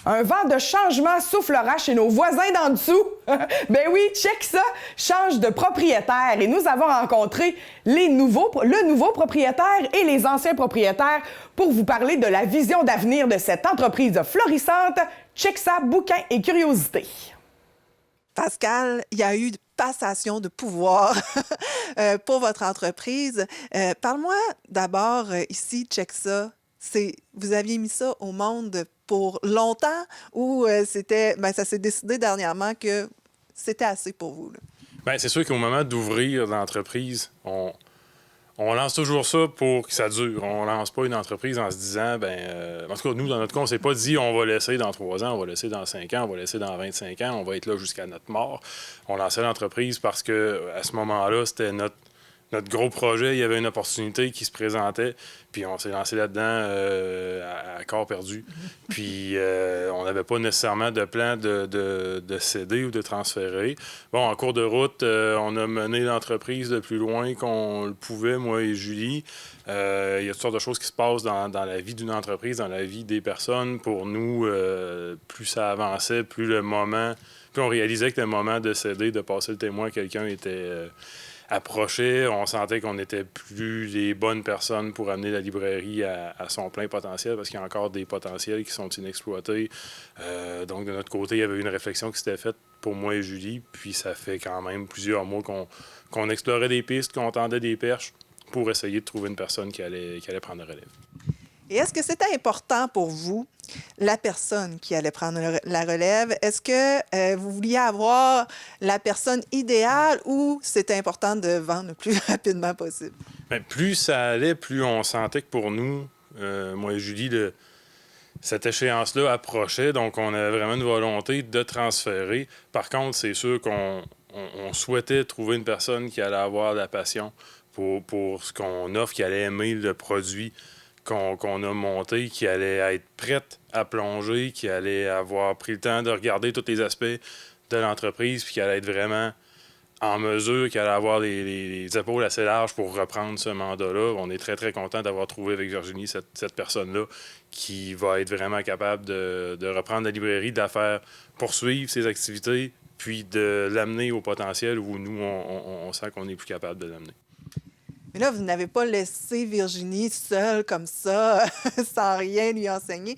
Un vent de changement soufflera chez nos voisins d'en dessous. Ben oui, check ça, change de propriétaire. Et nous avons rencontré le nouveau propriétaire et les anciens propriétaires pour vous parler de la vision d'avenir de cette entreprise florissante. Check ça, bouquin et curiosité. Pascal, il y a eu passation de pouvoir pour votre entreprise. Parle-moi d'abord ici, check ça. Vous aviez mis ça au monde pour longtemps ou ça s'est décidé dernièrement que c'était assez pour vous? Là? Bien, c'est sûr qu'au moment d'ouvrir l'entreprise, on lance toujours ça pour que ça dure. On lance pas une entreprise en se disant, en tout cas, nous, dans notre cas, on s'est pas dit on va laisser dans 3 ans, on va laisser dans 5 ans, on va laisser dans 25 ans, on va être là jusqu'à notre mort. On lançait l'entreprise parce que à ce moment-là, c'était notre gros projet. Il y avait une opportunité qui se présentait, puis on s'est lancé là-dedans à corps perdu. Puis on n'avait pas nécessairement de plan de céder ou de transférer. Bon, en cours de route, on a mené l'entreprise le plus loin qu'on le pouvait, moi et Julie. Il y a toutes sortes de choses qui se passent dans la vie d'une entreprise, dans la vie des personnes. Pour nous, plus ça avançait, plus on réalisait que le moment de céder, de passer le témoin à quelqu'un était approché. On sentait qu'on n'était plus les bonnes personnes pour amener la librairie à son plein potentiel parce qu'il y a encore des potentiels qui sont inexploités. Donc, de notre côté, il y avait une réflexion qui s'était faite pour moi et Julie. Puis, ça fait quand même plusieurs mois qu'on explorait des pistes, qu'on tendait des perches pour essayer de trouver une personne qui allait prendre la relève. Et est-ce que c'était important pour vous, la personne qui allait prendre la relève? Est-ce que vous vouliez avoir la personne idéale ou c'était important de vendre le plus rapidement possible? Bien, plus ça allait, plus on sentait que pour nous, moi et Julie, cette échéance-là approchait. Donc, on avait vraiment une volonté de transférer. Par contre, c'est sûr qu'on souhaitait trouver une personne qui allait avoir de la passion pour ce qu'on offre, qui allait aimer le produit qu'on a monté, qui allait être prête à plonger, qui allait avoir pris le temps de regarder tous les aspects de l'entreprise, puis qui allait être vraiment en mesure, qui allait avoir les épaules assez larges pour reprendre ce mandat-là. On est très, très content d'avoir trouvé avec Virginie cette personne-là qui va être vraiment capable de reprendre la librairie, de la faire poursuivre ses activités, puis de l'amener au potentiel où nous, on sent qu'on est plus capable de l'amener. Mais là, vous n'avez pas laissé Virginie seule comme ça, sans rien lui enseigner.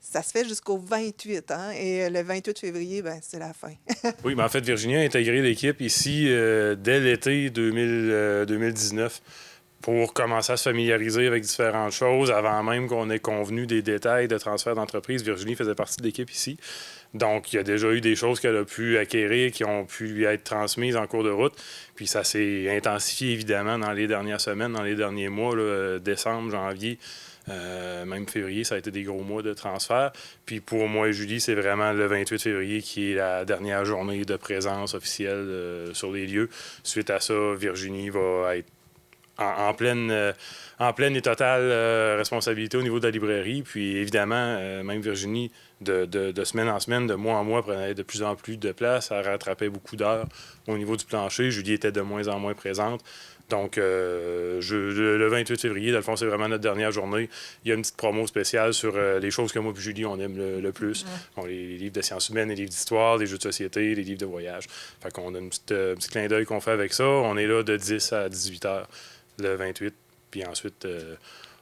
Ça se fait jusqu'au 28, hein? Et le 28 février, c'est la fin. Oui, mais en fait, Virginie a intégré l'équipe ici dès l'été 2019 pour commencer à se familiariser avec différentes choses. Avant même qu'on ait convenu des détails de transfert d'entreprise, Virginie faisait partie de l'équipe ici. Donc, il y a déjà eu des choses qu'elle a pu acquérir, qui ont pu lui être transmises en cours de route. Puis ça s'est intensifié, évidemment, dans les dernières semaines, dans les derniers mois, là, décembre, janvier, même février, ça a été des gros mois de transfert. Puis pour moi et Julie, c'est vraiment le 28 février qui est la dernière journée de présence officielle sur les lieux. Suite à ça, Virginie va être en pleine et totale responsabilité au niveau de la librairie. Puis évidemment, même Virginie, de semaine en semaine, de mois en mois, prenait de plus en plus de place. Elle rattrapait beaucoup d'heures au niveau du plancher. Julie était de moins en moins présente. Donc, le 28 février, dans le fond, c'est vraiment notre dernière journée. Il y a une petite promo spéciale sur les choses que moi et Julie, on aime le plus. Bon, les livres de sciences humaines, les livres d'histoire, les jeux de société, les livres de voyage. Fait qu'on a un petit clin d'œil qu'on fait avec ça. On est là de 10 à 18 heures le 28, puis ensuite,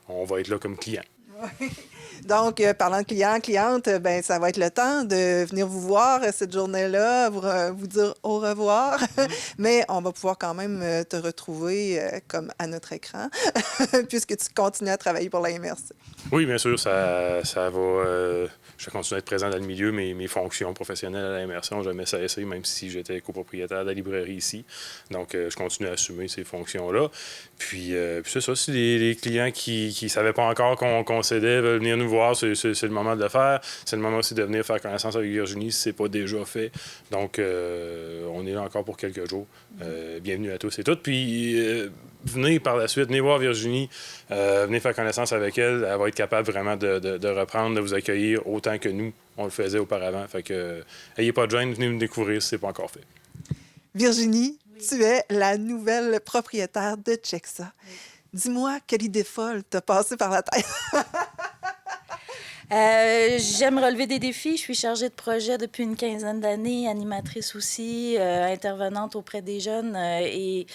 on va être là comme client. Donc, parlant de clients, clientes, ça va être le temps de venir vous voir cette journée-là, vous dire au revoir. Mais on va pouvoir quand même te retrouver comme à notre écran, puisque tu continues à travailler pour la MRC. Oui, bien sûr, ça va. Je vais continuer à être présent dans le milieu. Mes fonctions professionnelles à la MRC n'ont jamais cessé, même si j'étais copropriétaire de la librairie ici. Donc, je continue à assumer ces fonctions-là. Puis c'est ça, si les clients qui ne savaient pas encore qu'on cédait veulent venir nous voir, c'est le moment de le faire. C'est le moment aussi de venir faire connaissance avec Virginie si ce n'est pas déjà fait. Donc, on est là encore pour quelques jours. Bienvenue à tous et toutes. Puis, venez par la suite, venez voir Virginie, venez faire connaissance avec elle. Elle va être capable vraiment de reprendre, de vous accueillir autant que nous, on le faisait auparavant. Fait que, ayez pas de gêne, venez me découvrir si ce n'est pas encore fait. Virginie, tu es la nouvelle propriétaire de Check ça. Dis-moi, quelle idée folle t'a passé par la tête? J'aime relever des défis. Je suis chargée de projet depuis une quinzaine d'années, animatrice aussi, intervenante auprès des jeunes et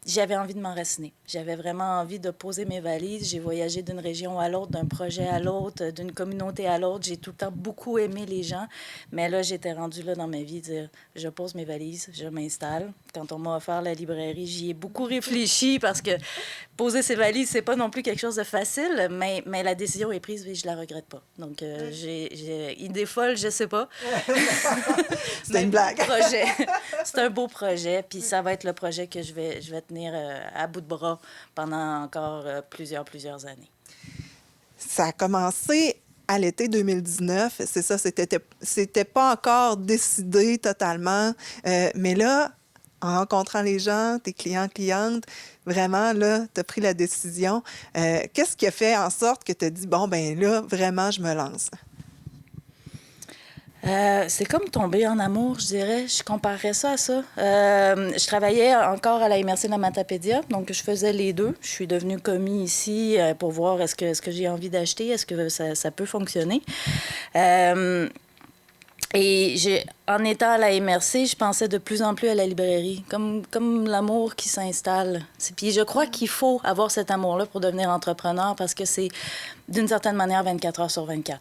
j'avais envie de m'enraciner. J'avais vraiment envie de poser mes valises. J'ai voyagé d'une région à l'autre, d'un projet à l'autre, d'une communauté à l'autre. J'ai tout le temps beaucoup aimé les gens. Mais là, j'étais rendue là dans ma vie, dire, je pose mes valises, je m'installe. Quand on m'a offert la librairie, j'y ai beaucoup réfléchi parce que poser ses valises, c'est pas non plus quelque chose de facile, mais la décision est prise et je la regrette pas. Donc, j'ai idée folle, je sais pas. C'était une blague. Projet. C'est un beau projet, puis ça va être le projet que je vais tenir à bout de bras pendant encore plusieurs années. Ça a commencé à l'été 2019, c'est ça, c'était pas encore décidé totalement, mais là, en rencontrant les gens, tes clients, clientes, vraiment, là, tu as pris la décision. Qu'est-ce qui a fait en sorte que tu as dit, bon, ben là, vraiment, je me lance? C'est comme tomber en amour, je dirais. Je comparerais ça à ça. Je travaillais encore à la MRC de la Matapédia, donc je faisais les deux. Je suis devenue commis ici pour voir est-ce que j'ai envie d'acheter, est-ce que ça peut fonctionner. Et en étant à la MRC, je pensais de plus en plus à la librairie, comme l'amour qui s'installe. Puis je crois qu'il faut avoir cet amour-là pour devenir entrepreneur parce que c'est, d'une certaine manière, 24 heures sur 24.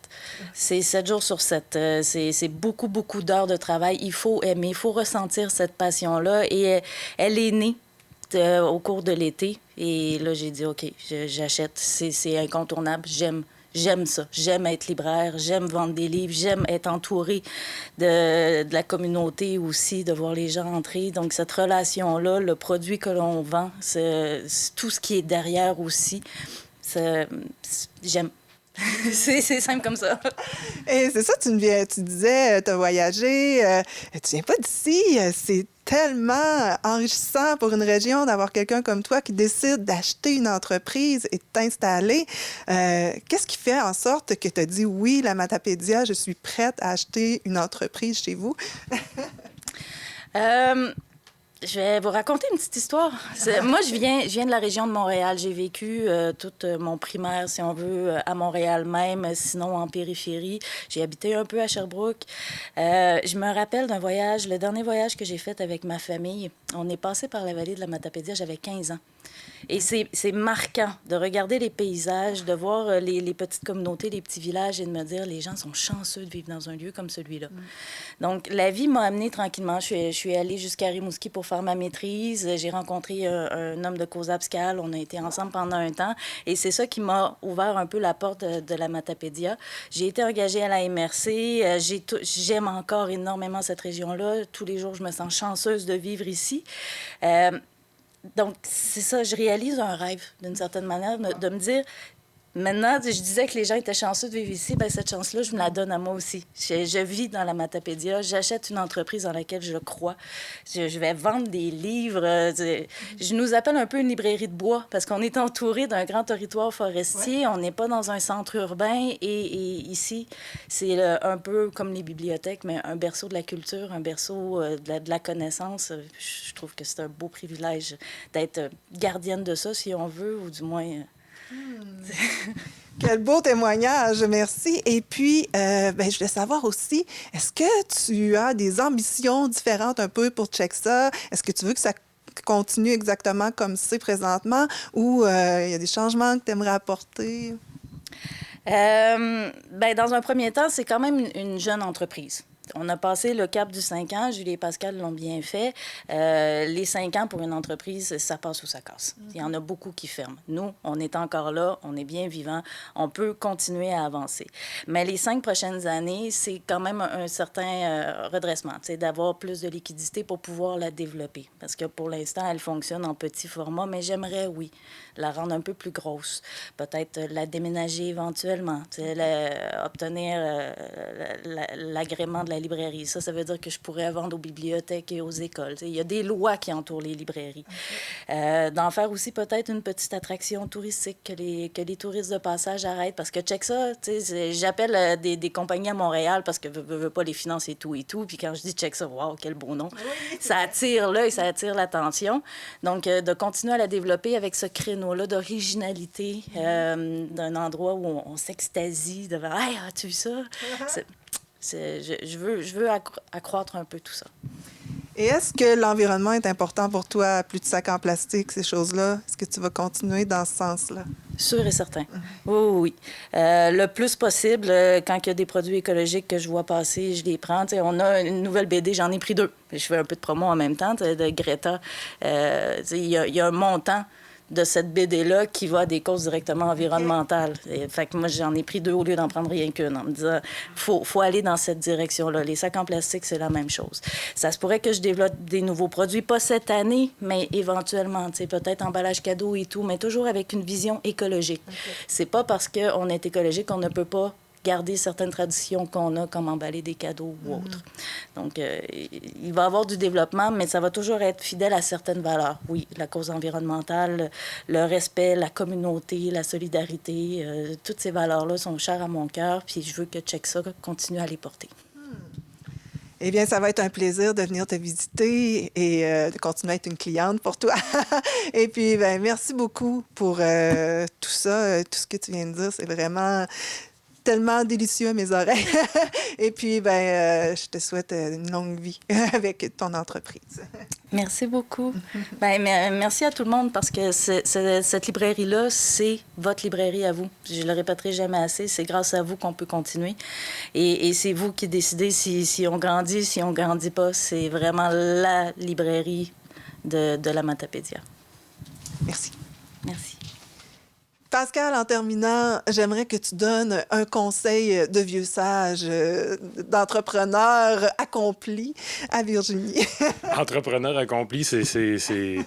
C'est 7 jours sur 7. C'est beaucoup, beaucoup d'heures de travail. Il faut aimer, il faut ressentir cette passion-là. Et elle est née au cours de l'été. Et là, j'ai dit, OK, j'achète. C'est incontournable. J'aime ça. J'aime être libraire, j'aime vendre des livres, j'aime être entourée de la communauté aussi, de voir les gens entrer. Donc, cette relation-là, le produit que l'on vend, c'est tout ce qui est derrière aussi. J'aime. C'est simple comme ça. Et c'est ça, tu disais, tu as voyagé, tu viens pas d'ici. C'est tellement enrichissant pour une région d'avoir quelqu'un comme toi qui décide d'acheter une entreprise et de t'installer. Qu'est-ce qui fait en sorte que tu as dit oui, la Matapédia, je suis prête à acheter une entreprise chez vous? Je vais vous raconter une petite histoire. Moi, je viens de la région de Montréal. J'ai vécu toute mon primaire, si on veut, à Montréal même, sinon en périphérie. J'ai habité un peu à Sherbrooke. Je me rappelle d'un voyage, le dernier voyage que j'ai fait avec ma famille. On est passé par la vallée de la Matapédia, j'avais 15 ans. Et c'est marquant de regarder les paysages, de voir les petites communautés, les petits villages et de me dire les gens sont chanceux de vivre dans un lieu comme celui-là. Donc, la vie m'a amenée tranquillement. Je suis allée jusqu'à Rimouski pour faire ma maîtrise. J'ai rencontré un homme de Cosape-Scale. On a été ensemble pendant un temps. Et c'est ça qui m'a ouvert un peu la porte de la Matapédia. J'ai été engagée à la MRC. J'aime encore énormément cette région-là. Tous les jours, je me sens chanceuse de vivre ici. Donc, c'est ça, je réalise un rêve, d'une certaine manière, de me dire, maintenant, je disais que les gens étaient chanceux de vivre ici, bien, cette chance-là, je me la donne à moi aussi. Je vis dans la Matapédia, j'achète une entreprise dans laquelle je crois. Je vais vendre des livres. Je nous appelle un peu une librairie de bois parce qu'on est entouré d'un grand territoire forestier. Ouais. On n'est pas dans un centre urbain. Et ici, c'est un peu comme les bibliothèques, mais un berceau de la culture, un berceau de la connaissance. Je trouve que c'est un beau privilège d'être gardienne de ça, si on veut, ou du moins... Quel beau témoignage, merci. Et puis, je voulais savoir aussi, est-ce que tu as des ambitions différentes un peu pour Chexa? Est-ce que tu veux que ça continue exactement comme c'est présentement ou il y a des changements que tu aimerais apporter? Dans un premier temps, c'est quand même une jeune entreprise. On a passé le cap du 5 ans. Julie et Pascal l'ont bien fait. Les 5 ans pour une entreprise, ça passe ou ça casse. Il y en a beaucoup qui ferment. Nous, on est encore là, on est bien vivants, on peut continuer à avancer. Mais les 5 prochaines années, c'est quand même un certain redressement, d'avoir plus de liquidité pour pouvoir la développer. Parce que pour l'instant, elle fonctionne en petit format, mais j'aimerais, oui, la rendre un peu plus grosse. Peut-être la déménager éventuellement, obtenir l'agrément de la librairie. Ça veut dire que je pourrais vendre aux bibliothèques et aux écoles. Il y a des lois qui entourent les librairies. D'en faire aussi peut-être une petite attraction touristique, que les touristes de passage arrêtent. Parce que check ça, j'appelle des compagnies à Montréal parce que veux pas les finances et tout. Puis quand je dis check ça, wow, quel beau nom. Oui. Ça attire l'œil, ça attire l'attention. Donc, de continuer à la développer avec ce créneau-là d'originalité, d'un endroit où on s'extasie devant « Hey, as-tu vu ça? » Je veux accroître un peu tout ça. Et est-ce que l'environnement est important pour toi, plus de sacs en plastique, ces choses-là? Est-ce que tu vas continuer dans ce sens-là? Sûr et certain. Oui. Le plus possible, quand il y a des produits écologiques que je vois passer, je les prends. T'sais, on a une nouvelle BD, j'en ai pris 2. Je fais un peu de promo en même temps, de Greta. Il y a un montant de cette BD-là qui va à des causes directement environnementales. Et, fait que moi, j'en ai pris 2 au lieu d'en prendre rien qu'une, en me disant faut aller dans cette direction-là. Les sacs en plastique, c'est la même chose. Ça se pourrait que je développe des nouveaux produits, pas cette année, mais éventuellement, peut-être emballage cadeau et tout, mais toujours avec une vision écologique. C'est pas parce qu'on est écologique qu'on ne peut pas garder certaines traditions qu'on a, comme emballer des cadeaux ou autres. Donc, il va y avoir du développement, mais ça va toujours être fidèle à certaines valeurs. Oui, la cause environnementale, le respect, la communauté, la solidarité, toutes ces valeurs-là sont chères à mon cœur, puis je veux que Check ça continue à les porter. Eh bien, ça va être un plaisir de venir te visiter et de continuer à être une cliente pour toi. Et puis, ben, merci beaucoup pour tout ça, tout ce que tu viens de dire. C'est vraiment tellement délicieux à mes oreilles. Et puis, ben, je te souhaite une longue vie avec ton entreprise. Merci beaucoup. Merci à tout le monde parce que cette librairie-là, c'est votre librairie à vous. Je le répéterai jamais assez. C'est grâce à vous qu'on peut continuer. Et c'est vous qui décidez si on grandit, si on grandit pas. C'est vraiment la librairie de la Matapédia. Merci. Merci. Pascal, en terminant, j'aimerais que tu donnes un conseil de vieux sage, d'entrepreneur accompli à Virginie. Entrepreneur accompli, c'est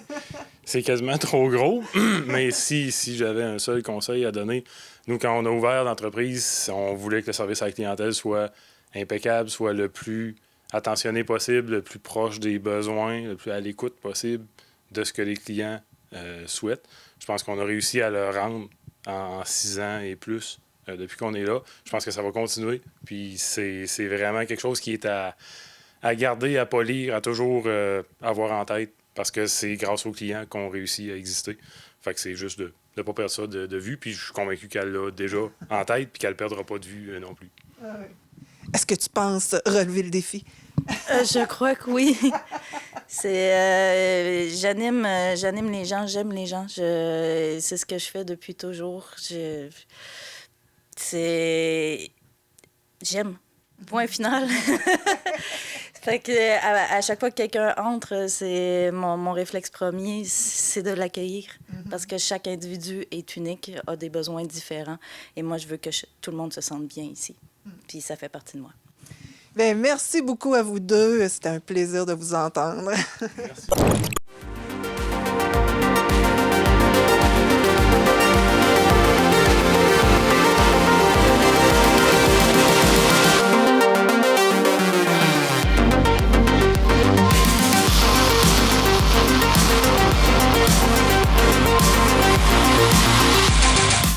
quasiment trop gros. Mais si j'avais un seul conseil à donner, nous, quand on a ouvert l'entreprise, on voulait que le service à la clientèle soit impeccable, soit le plus attentionné possible, le plus proche des besoins, le plus à l'écoute possible de ce que les clients souhaitent. Je pense qu'on a réussi à le rendre en 6 ans et plus depuis qu'on est là. Je pense que ça va continuer. Puis c'est vraiment quelque chose qui est à garder, à polir, à toujours avoir en tête parce que c'est grâce aux clients qu'on réussit à exister. Fait que c'est juste de ne pas perdre ça de vue. Puis je suis convaincu qu'elle l'a déjà en tête puis qu'elle ne perdra pas de vue non plus. Est-ce que tu penses relever le défi? Je crois que oui. J'anime les gens, j'aime les gens. C'est ce que je fais depuis toujours. J'aime. Point final. Fait que à chaque fois que quelqu'un entre, c'est mon réflexe premier, c'est de l'accueillir. Parce que chaque individu est unique, a des besoins différents. Et moi, je veux que tout le monde se sente bien ici. Puis ça fait partie de moi. Bien, merci beaucoup à vous deux. C'était un plaisir de vous entendre. Merci.